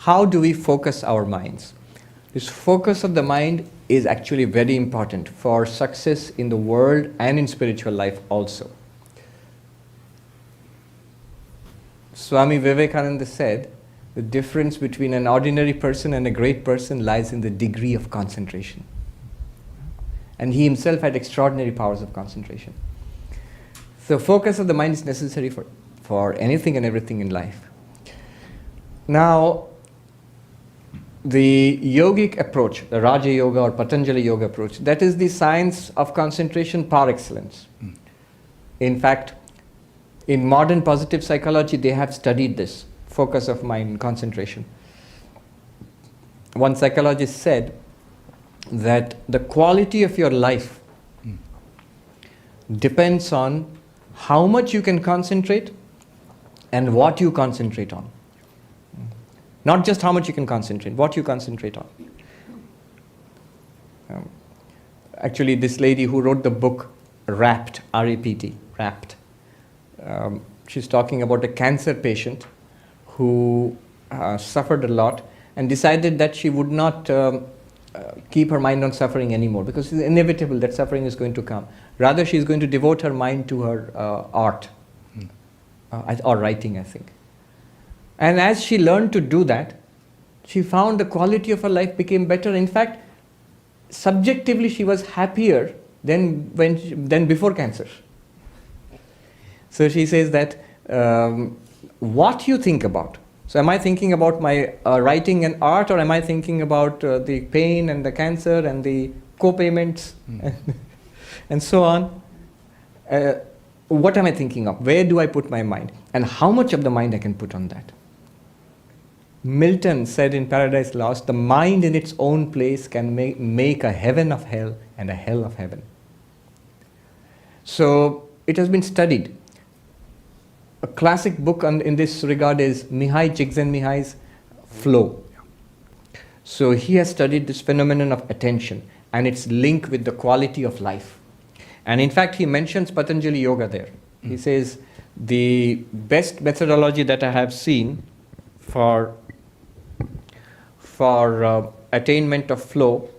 how do we focus our minds? This focus of the mind is actually very important for success in the world and in spiritual life also. Swami Vivekananda said, the difference between an ordinary person and a great person lies in the degree of concentration. And he himself had extraordinary powers of concentration. So focus of the mind is necessary for anything and everything in life. Now, the yogic approach, the Raja Yoga or Patanjali Yoga approach, that is the science of concentration par excellence. In fact, in modern positive psychology, they have studied this, focus of mind and concentration. One psychologist said that the quality of your life depends on how much you can concentrate and what you concentrate on. Not just how much you can concentrate, what you concentrate on. Actually, this lady who wrote the book Rapt, R-A-P-T, Rapt, she's talking about a cancer patient who suffered a lot and decided that she would not keep her mind on suffering anymore because it's inevitable that suffering is going to come. Rather, she's going to devote her mind to her art or writing, I think. And as she learned to do that, she found the quality of her life became better. In fact, subjectively, she was happier than before cancer. So she says that what you think about. So am I thinking about my writing and art, or am I thinking about the pain and the cancer and the co-payments and so on? What am I thinking of? Where do I put my mind? And how much of the mind I can put on that? Milton said in Paradise Lost, the mind in its own place can make a heaven of hell and a hell of heaven. So it has been studied. A classic book in this regard is Mihai Csikszentmihalyi's Flow. So he has studied this phenomenon of attention and its link with the quality of life. And in fact, he mentions Patanjali Yoga there. He says, the best methodology that I have seen for attainment of flow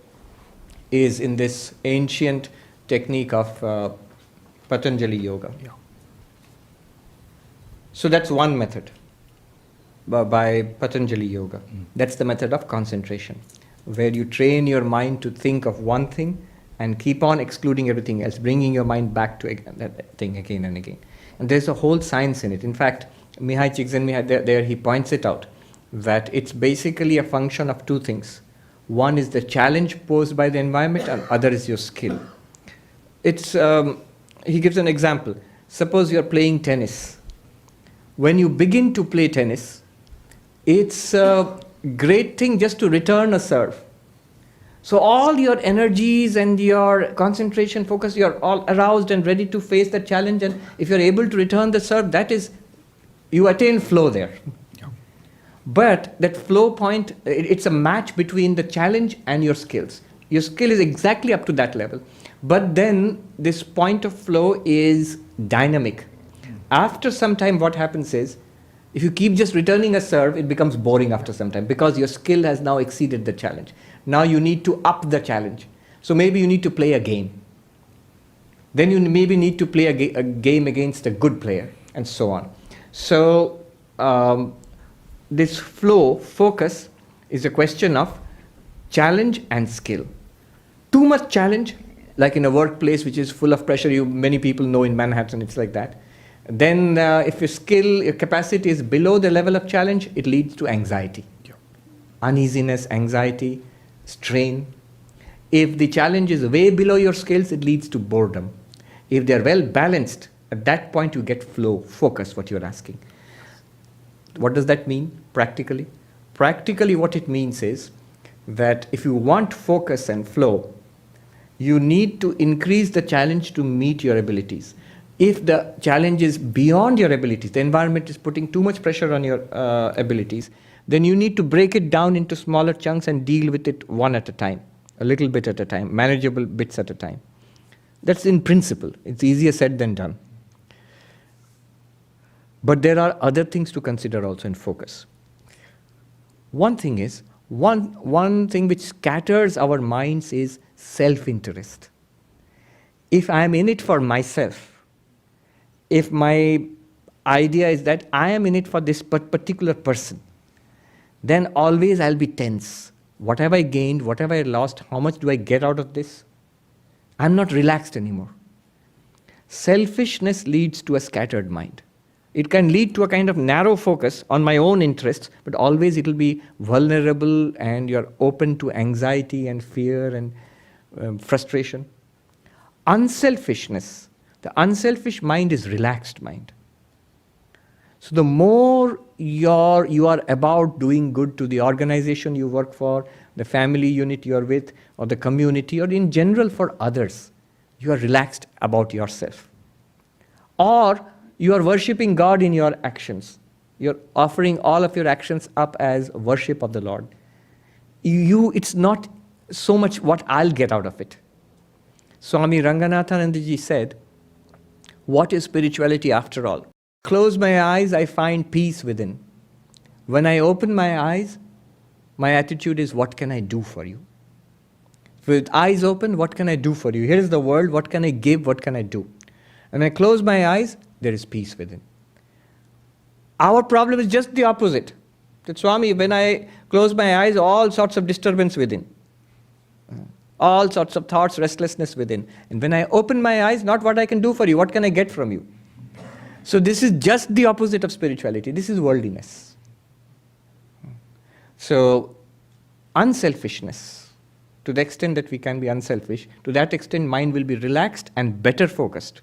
is in this ancient technique of Patanjali Yoga. Yeah. So that's one method by Patanjali Yoga. That's the method of concentration, where you train your mind to think of one thing and keep on excluding everything else, bringing your mind back to that thing again and again. And there's a whole science in it. In fact, Mihai Csikszentmihalyi, there he points it out, that it's basically a function of two things. One is the challenge posed by the environment, and other is your skill. He gives an example. Suppose you're playing tennis. When you begin to play tennis, it's a great thing just to return a serve. So all your energies and your concentration, focus, you're all aroused and ready to face the challenge. And if you're able to return the serve, that is, you attain flow there. Yeah. But that flow point, it's a match between the challenge and your skills. Your skill is exactly up to that level. But then this point of flow is dynamic. After some time, what happens is, if you keep just returning a serve, it becomes boring after some time because your skill has now exceeded the challenge. Now you need to up the challenge. So maybe you need to play a game. Then you maybe need to play a game against a good player, and so on. So this flow, focus, is a question of challenge and skill. Too much challenge, like in a workplace which is full of pressure, many people know in Manhattan it's like that. Then if your skill, your capacity is below the level of challenge, it leads to anxiety. Yeah. Uneasiness, anxiety, strain. If the challenge is way below your skills, it leads to boredom. If they're well balanced, at that point you get flow, focus, what you're asking. What does that mean practically? Practically what it means is that if you want focus and flow, you need to increase the challenge to meet your abilities. If the challenge is beyond your abilities, the environment is putting too much pressure on your abilities, then you need to break it down into smaller chunks and deal with it one at a time, a little bit at a time, manageable bits at a time. That's in principle. It's easier said than done. But there are other things to consider also in focus. One thing is, one thing which scatters our minds is self-interest. If I am in it for myself, if my idea is that I am in it for this particular person, then always I'll be tense. What have I gained? What have I lost? How much do I get out of this? I'm not relaxed anymore. Selfishness leads to a scattered mind. It can lead to a kind of narrow focus on my own interests, but always it will be vulnerable and you're open to anxiety and fear and frustration. Unselfishness. The unselfish mind is relaxed mind. So the more you are about doing good to the organization you work for, the family unit you are with, or the community, or in general for others, you are relaxed about yourself. Or you are worshipping God in your actions. You're offering all of your actions up as worship of the Lord. It's not so much what I'll get out of it. Swami Ranganathananda ji said, what is spirituality after all? Close my eyes, I find peace within. When I open my eyes, my attitude is, what can I do for you? With eyes open, what can I do for you? Here is the world, what can I give, what can I do? When I close my eyes, there is peace within. Our problem is just the opposite. That Swami, when I close my eyes, all sorts of disturbance within. All sorts of thoughts, restlessness within. And when I open my eyes, not what I can do for you, what can I get from you? So this is just the opposite of spirituality. This is worldliness. So unselfishness, to the extent that we can be unselfish, to that extent mind will be relaxed and better focused.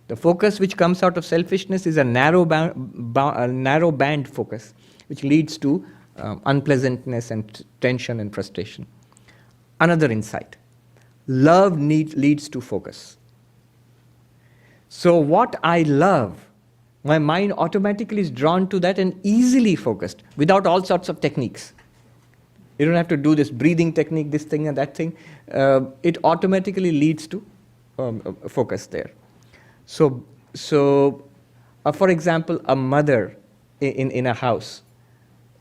The focus which comes out of selfishness is a narrow band focus, which leads to unpleasantness and tension and frustration. Another insight. Love leads to focus. So what I love, my mind automatically is drawn to that and easily focused without all sorts of techniques. You don't have to do this breathing technique, this thing and that thing. It automatically leads to focus there. So for example, a mother in a house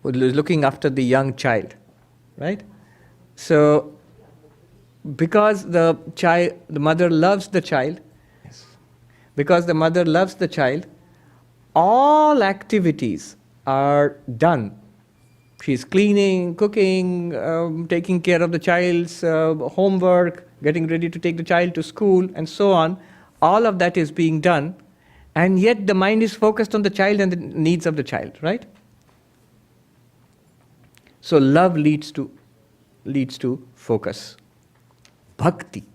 who is looking after the young child, right? So because the mother loves the child, because the mother loves the child, all activities are done. She's cleaning, cooking, taking care of the child's homework, getting ready to take the child to school, and so on. All of that is being done, and yet the mind is focused on the child and the needs of the child, right? So love leads to focus. Bhakti,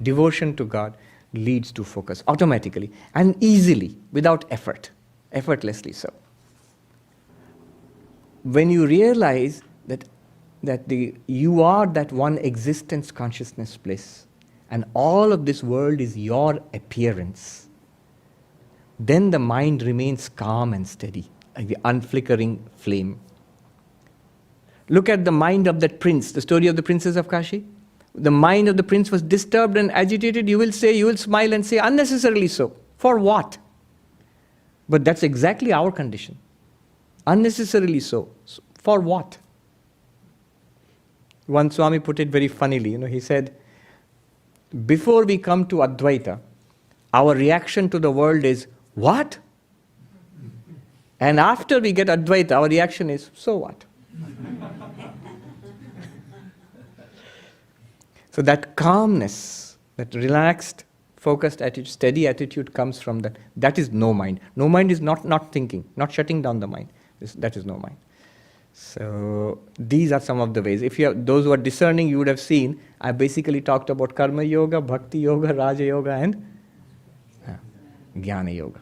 devotion to God, leads to focus automatically and easily, without effort, effortlessly so. When you realize that you are that one existence consciousness bliss, and all of this world is your appearance, then the mind remains calm and steady, like the unflickering flame. Look at the mind of that prince, the story of the princess of Kashi. The mind of the prince was disturbed and agitated. You will smile and say, unnecessarily so. For what? But that's exactly our condition. Unnecessarily so. For what? One Swami put it very funnily. He said, before we come to Advaita, our reaction to the world is, what? And after we get Advaita, our reaction is, so what? So that calmness, that relaxed, focused attitude, steady attitude comes from that. That is no mind. No mind is not thinking, not shutting down the mind. That is no mind. So these are some of the ways. If you have, those who are discerning, you would have seen, I basically talked about Karma Yoga, Bhakti Yoga, Raja Yoga and Jnana Yoga.